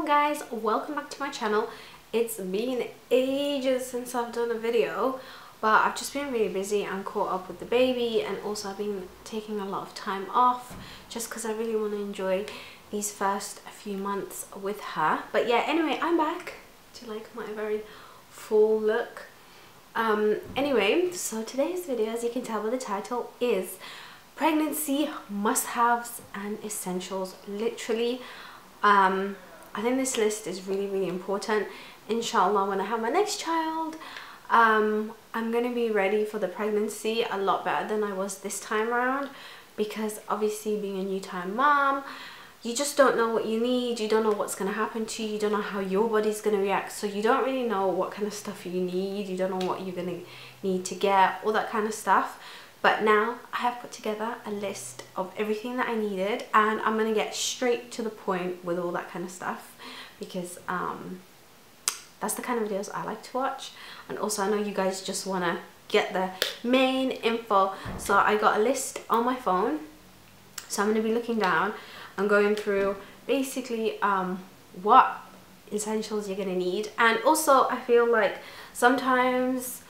guys, welcome back to my channel. It's been ages since I've done a video, but I've just been really busy and caught up with the baby, and also I've been taking a lot of time off just because I really want to enjoy these first few months with her. But yeah, anyway, I'm back to like my very full look. Anyway, so today's video, as you can tell by the title, is pregnancy must-haves and essentials. Literally, I think this list is really important. Inshallah, when I have my next child, I'm gonna be ready for the pregnancy a lot better than I was this time around, because obviously being a new time mom, you just don't know what you need, you don't know what's going to happen to you, you don't know how your body's going to react, so you don't really know what kind of stuff you need, you don't know what you're going to need to get, all that kind of stuff. But now I have put together a list of everything that I needed, and I'm going to get straight to the point with all that kind of stuff, because that's the kind of videos I like to watch. And also I know you guys just want to get the main info, so I got a list on my phone, so I'm going to be looking down and going through basically what essentials you're going to need. And also I feel like sometimes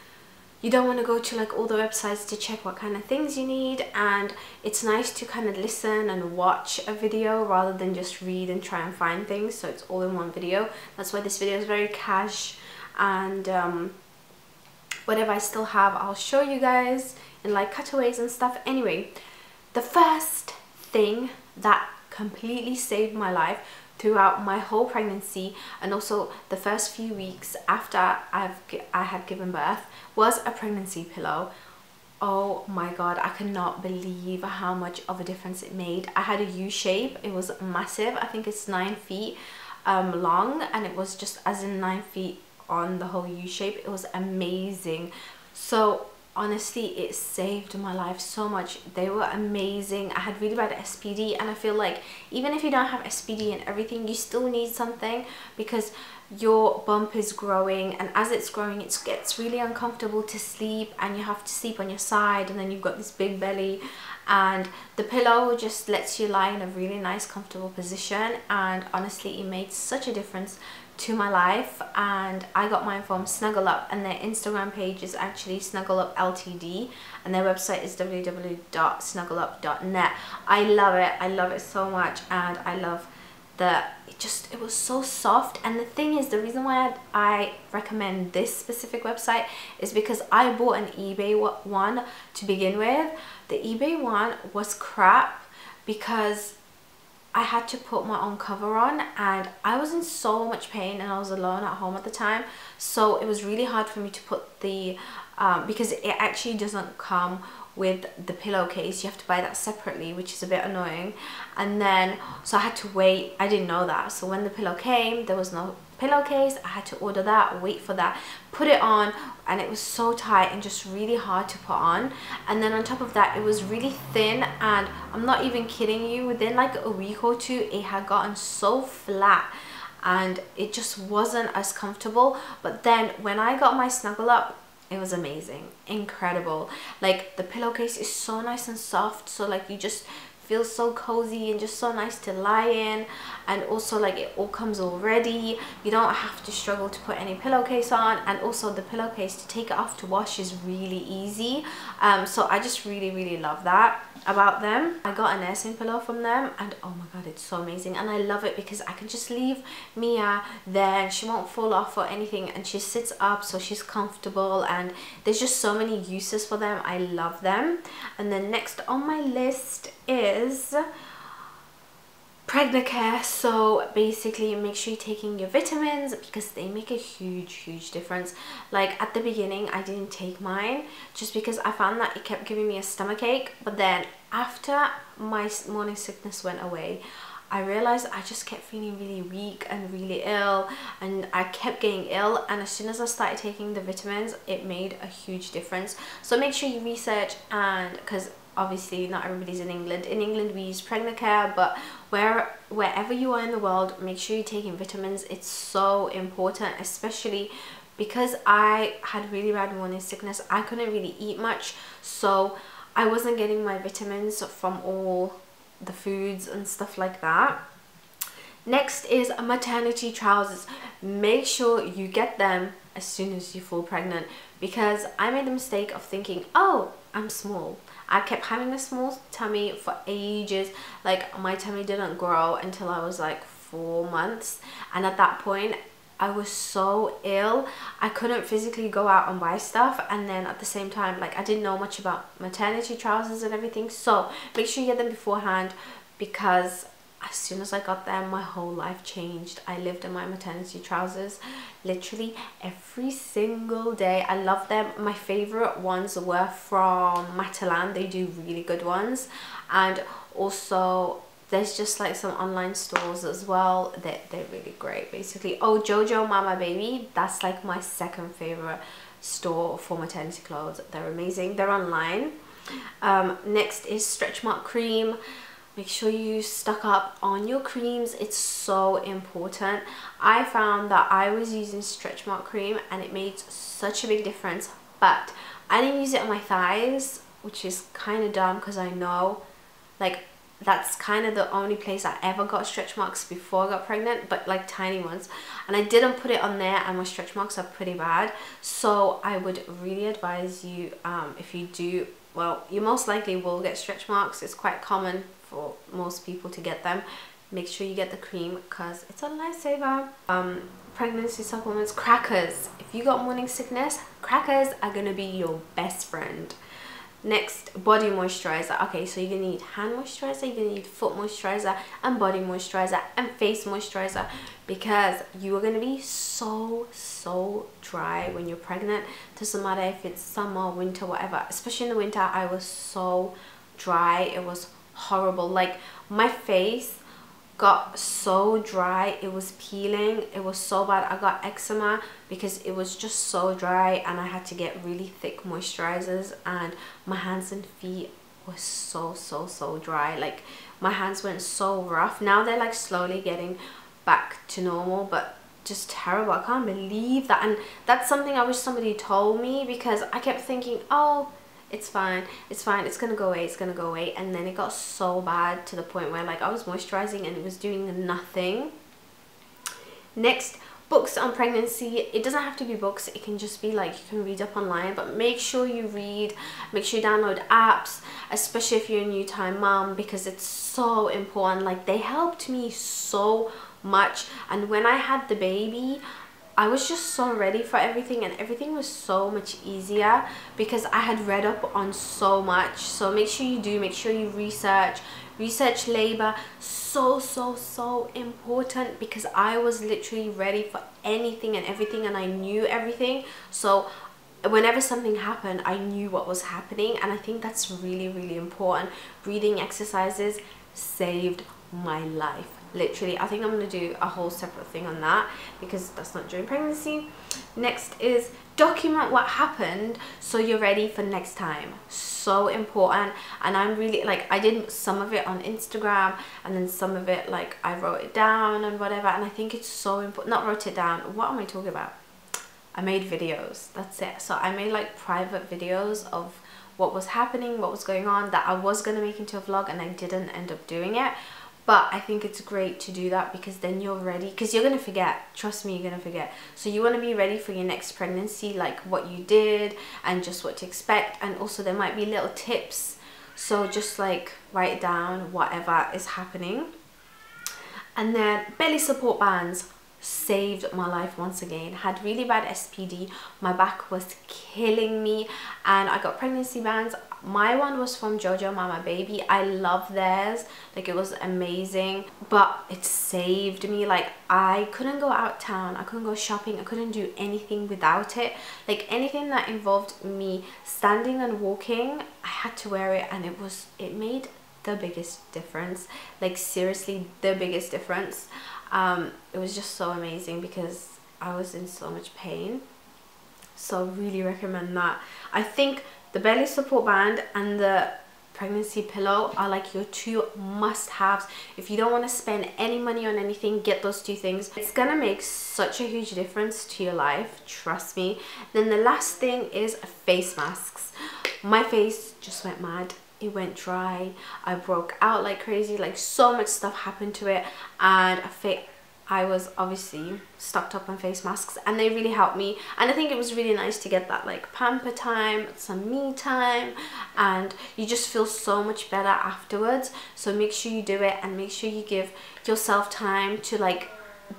you don't want to go to like all the websites to check what kind of things you need, and it's nice to kind of listen and watch a video rather than just read and try and find things, so it's all in one video. That's why this video is very cash, and whatever I still have I'll show you guys in like cutaways and stuff. Anyway, the first thing that completely saved my life throughout my whole pregnancy, and also the first few weeks after I had given birth, was a pregnancy pillow. Oh my god, I cannot believe how much of a difference it made. I had a U shape, it was massive. I think it's 9 feet long, and it was just as in 9 feet on the whole U shape. It was amazing. So honestly, it saved my life so much. They were amazing. I had really bad SPD, and I feel like even if you don't have SPD and everything, you still need something, because your bump is growing, and as it's growing it gets really uncomfortable to sleep, and you have to sleep on your side, and then you've got this big belly, and the pillow just lets you lie in a really nice comfortable position. And honestly, it made such a difference to my life. And I got mine from Snuggleup, and their Instagram page is actually Snuggleup Ltd, and their website is www.snuggleup.net. I love it so much, and I love that it was so soft. And the thing is, the reason why I recommend this specific website is because I bought an eBay one to begin with. The eBay one was crap because I had to put my own cover on, and I was in so much pain, and I was alone at home at the time, so it was really hard for me to put the because it actually doesn't come with the pillowcase. You have to buy that separately, which is a bit annoying. And then so I had to wait. I didn't know that, so when the pillow came, there was no pillowcase. I had to order that, wait for that, put it on, and it was so tight and just really hard to put on. And then on top of that, it was really thin, and I'm not even kidding you, within like a week or two it had gotten so flat, and it just wasn't as comfortable. But then when I got my Snuggleup, it was amazing, incredible. Like, the pillowcase is so nice and soft, so like you just feel so cozy and just so nice to lie in. And also like it all comes already, you don't have to struggle to put any pillowcase on. And also the pillowcase, to take it off to wash is really easy. So I just really love that about them. I got a nursing pillow from them, and oh my god, it's so amazing. And I love it because I can just leave Mia there and she won't fall off or anything, and she sits up so she's comfortable, and there's just so many uses for them. I love them. And then next on my list is pregnant care. So basically, make sure you're taking your vitamins, because they make a huge difference. Like at the beginning I didn't take mine just because I found that it kept giving me a stomachache, but then after my morning sickness went away, I realized I just kept feeling really weak and really ill, and I kept getting ill. And as soon as I started taking the vitamins, it made a huge difference. So make sure you research, and because obviously not everybody's in England. In England we use pregnant care, but wherever you are in the world, make sure you're taking vitamins. It's so important, especially because I had really bad morning sickness. I couldn't really eat much, so I wasn't getting my vitamins from all the foods and stuff like that. Next is maternity trousers. Make sure you get them as soon as you fall pregnant, because I made the mistake of thinking, oh, I'm small. I kept having a small tummy for ages. Like, my tummy didn't grow until I was like 4 months, and at that point I was so ill I couldn't physically go out and buy stuff, and then at the same time, like, I didn't know much about maternity trousers and everything. So make sure you get them beforehand, because as soon as I got them, my whole life changed. I lived in my maternity trousers literally every single day. I love them. My favorite ones were from Matalan. They do really good ones, and also there's just like some online stores as well that they're really great. Basically, oh, Jojo Mama Baby, that's like my second favorite store for maternity clothes. They're amazing. They're online. Next is Stretch Mark cream. Make sure you stock up on your creams. It's so important. I found that I was using Stretch Mark cream and it made such a big difference, but I didn't use it on my thighs, which is kind of dumb, because I know, like, that's kind of the only place I ever got stretch marks before I got pregnant, but like tiny ones, and I didn't put it on there, and my stretch marks are pretty bad. So I would really advise you, if you do, well, you most likely will get stretch marks. It's quite common for most people to get them. Make sure you get the cream, because it's a lifesaver. Pregnancy supplements, crackers. If you got morning sickness, crackers are gonna be your best friend. Next, body moisturizer. Okay, so you're gonna need hand moisturizer, you're gonna need foot moisturizer, and body moisturizer, and face moisturizer, because you are gonna be so dry when you're pregnant. Doesn't matter if it's summer, winter, whatever. Especially in the winter, I was so dry. It was horrible. Like, my face got so dry, it was peeling. It was so bad. I got eczema because it was just so dry, and I had to get really thick moisturizers, and my hands and feet were so dry. Like, my hands went so rough. Now they're like slowly getting back to normal, but just terrible. I can't believe that. And that's something I wish somebody told me, because I kept thinking, oh, it's fine, it's fine, it's gonna go away, it's gonna go away. And then it got so bad to the point where, like, I was moisturizing and it was doing nothing. Next, books on pregnancy. It doesn't have to be books, it can just be like, you can read up online, but make sure you read, make sure you download apps, especially if you're a new time mom, because it's so important. Like, they helped me so much, and when I had the baby, I was just so ready for everything, and everything was so much easier because I had read up on so much. So make sure you do, make sure you research labor. So important, because I was literally ready for anything and everything, and I knew everything. So whenever something happened, I knew what was happening, and I think that's really important. Breathing exercises saved my life. Literally, I think I'm going to do a whole separate thing on that, because that's not during pregnancy. Next is document what happened so you're ready for next time. So important. And I'm really, like, I did some of it on Instagram, and then some of it, like, I wrote it down and whatever, and I think it's so important. Not wrote it down, what am I talking about? I made videos, that's it. So I made like private videos of what was happening, what was going on, that I was going to make into a vlog, and I didn't end up doing it. But I think it's great to do that, because then you're ready, because you're going to forget. Trust me, you're going to forget. So you want to be ready for your next pregnancy, like what you did and just what to expect. And also there might be little tips, so just like write down whatever is happening. And then belly support bands saved my life once again. Had really bad SPD, my back was killing me, and I got pregnancy bands. My one was from Jojo Mama Baby. I love theirs, like, it was amazing, but it saved me. Like, I couldn't go out town, I couldn't go shopping, I couldn't do anything without it. Like, anything that involved me standing and walking, I had to wear it, and it made the biggest difference. Like, seriously, the biggest difference. It was just so amazing, because I was in so much pain. So really recommend that. I think the belly support band and the pregnancy pillow are like your two must-haves. If you don't want to spend any money on anything, get those two things. It's gonna make such a huge difference to your life, trust me. Then the last thing is face masks. My face just went mad. it went dry, I broke out like crazy, like so much stuff happened to it, and I was obviously stocked up on face masks, and they really helped me. And I think it was really nice to get that like pamper time, some me time, and you just feel so much better afterwards. So make sure you do it, and make sure you give yourself time to like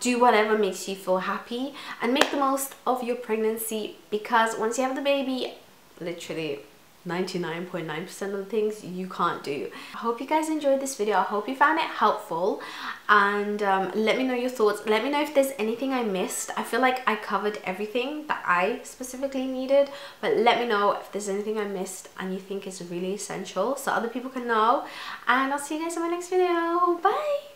do whatever makes you feel happy, and make the most of your pregnancy, because once you have the baby, literally 99.9% of the things you can't do. I hope you guys enjoyed this video. I hope you found it helpful, and let me know your thoughts. Let me know if there's anything I missed. I feel like I covered everything that I specifically needed, but let me know if there's anything I missed and you think is really essential so other people can know. And I'll see you guys in my next video. Bye.